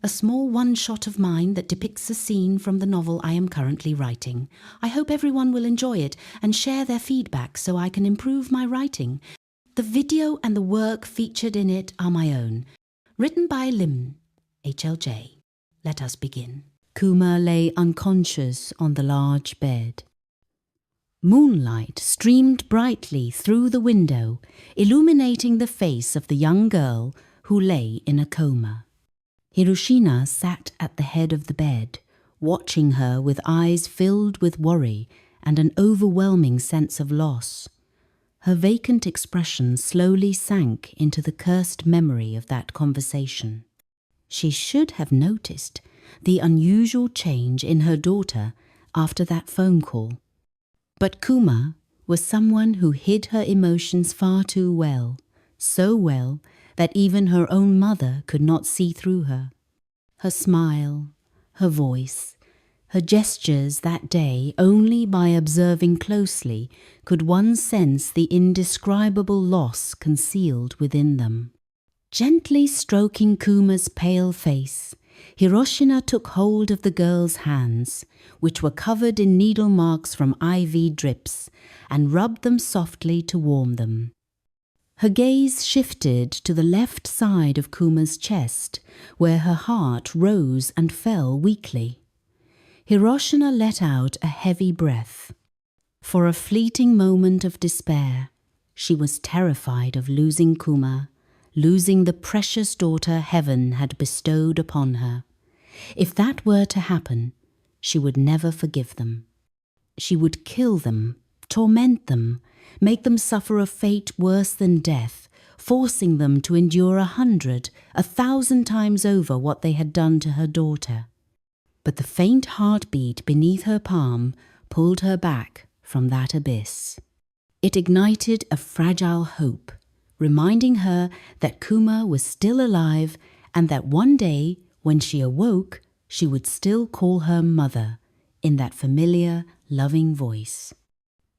a small one-shot of mine that depicts a scene from the novel I am currently writing. I hope everyone will enjoy it and share their feedback so I can improve my writing. The video and the work featured in it are my own, written by Limn HLJ. Let us begin. Kuma lay unconscious on the large bed. Moonlight streamed brightly through the window, illuminating the face of the young girl who lay in a coma. Hiroshina sat at the head of the bed, watching her with eyes filled with worry and an overwhelming sense of loss. Her vacant expression slowly sank into the cursed memory of that conversation. She should have noticed the unusual change in her daughter after that phone call. But Kuma was someone who hid her emotions far too well, so well that even her own mother could not see through her. Her smile, her voice, her gestures that day, only by observing closely could one sense the indescribable loss concealed within them. Gently stroking Kuma's pale face, Hiroshina took hold of the girl's hands, which were covered in needle marks from IV drips, and rubbed them softly to warm them. Her gaze shifted to the left side of Kuma's chest, where her heart rose and fell weakly. Hiroshina let out a heavy breath. For a fleeting moment of despair, she was terrified of losing Kuma, losing the precious daughter heaven had bestowed upon her. If that were to happen, she would never forgive them. She would kill them, torment them, make them suffer a fate worse than death, forcing them to endure 100, 1,000 times over what they had done to her daughter. But the faint heartbeat beneath her palm pulled her back from that abyss. It ignited a fragile hope, reminding her that Kuma was still alive and that one day, when she awoke, she would still call her mother in that familiar, loving voice.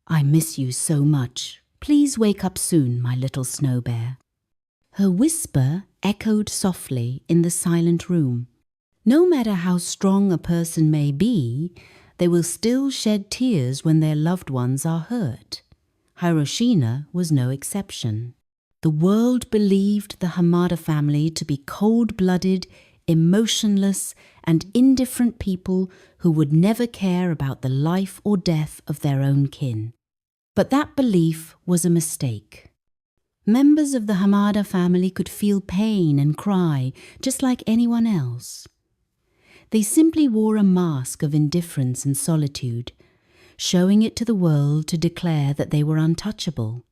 "I miss you so much. Please wake up soon, my little snow bear." Her whisper echoed softly in the silent room. No matter how strong a person may be, they will still shed tears when their loved ones are hurt. Hiroshina was no exception. The world believed the Hamada family to be cold-blooded, emotionless, and indifferent people who would never care about the life or death of their own kin. But that belief was a mistake. Members of the Hamada family could feel pain and cry just like anyone else. They simply wore a mask of indifference and solitude, showing it to the world to declare that they were untouchable.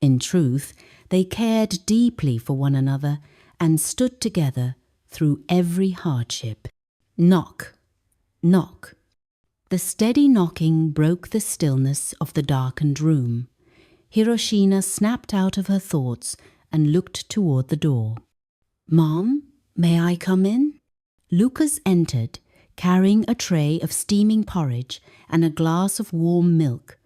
In truth, they cared deeply for one another and stood together through every hardship. Knock, knock. The steady knocking broke the stillness of the darkened room. Hiroshina snapped out of her thoughts and looked toward the door. "Mom, may I come in?" Lucas entered, carrying a tray of steaming porridge and a glass of warm milk.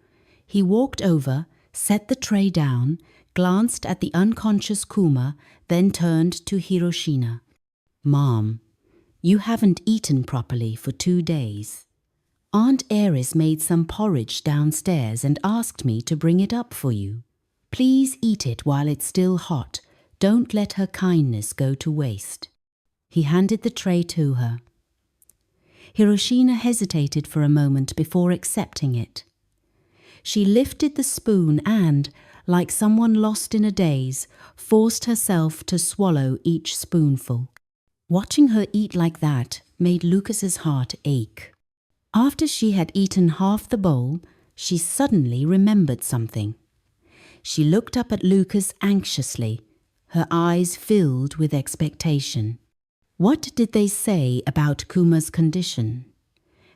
He walked over, set the tray down, glanced at the unconscious Kuma, then turned to Hiroshina. "Mom, you haven't eaten properly for 2 days. Aunt Eris made some porridge downstairs and asked me to bring it up for you. Please eat it while it's still hot. Don't let her kindness go to waste." He handed the tray to her. Hiroshina hesitated for a moment before accepting it. She lifted the spoon and, like someone lost in a daze, forced herself to swallow each spoonful. Watching her eat like that made Lucas's heart ache. After she had eaten half the bowl, she suddenly remembered something. She looked up at Lucas anxiously, her eyes filled with expectation. What did they say about Kuma's condition?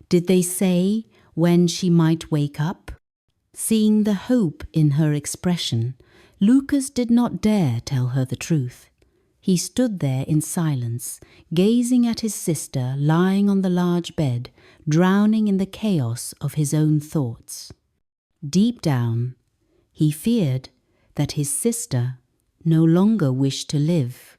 Did they say when she might wake up? Seeing the hope in her expression, Lucas did not dare tell her the truth. He stood there in silence, gazing at his sister lying on the large bed, drowning in the chaos of his own thoughts. Deep down, he feared that his sister no longer wished to live.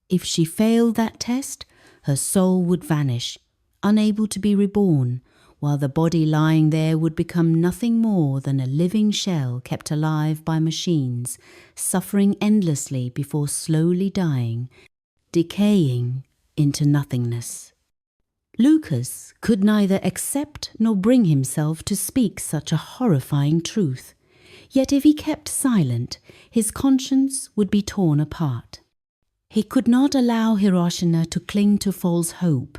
If she failed that test, her soul would vanish, unable to be reborn, while the body lying there would become nothing more than a living shell kept alive by machines, suffering endlessly before slowly dying, decaying into nothingness. Lucas could neither accept nor bring himself to speak such a horrifying truth. Yet if he kept silent, his conscience would be torn apart. He could not allow Hiroshina to cling to false hope,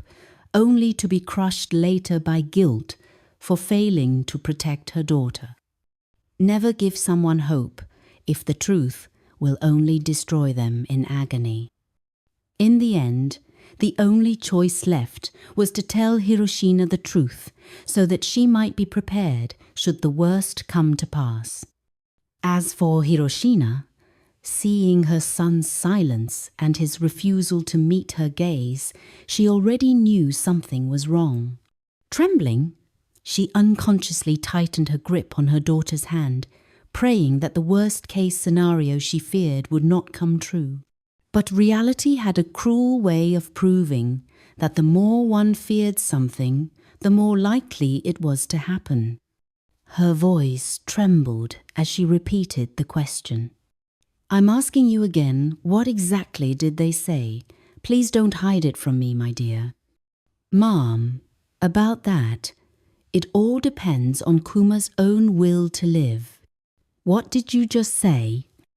only to be crushed later by guilt for failing to protect her daughter. Never give someone hope if the truth will only destroy them in agony. In the end, the only choice left was to tell Hiroshina the truth so that she might be prepared should the worst come to pass. As for Hiroshina, seeing her son's silence and his refusal to meet her gaze, she already knew something was wrong. Trembling, she unconsciously tightened her grip on her daughter's hand, praying that the worst-case scenario she feared would not come true. But reality had a cruel way of proving that the more one feared something, the more likely it was to happen. Her voice trembled as she repeated the question. "I'm asking you again, what exactly did they say? Please don't hide it from me, my dear." "Mom, about that, it all depends on Kuma's own will to live." "What did you just say?"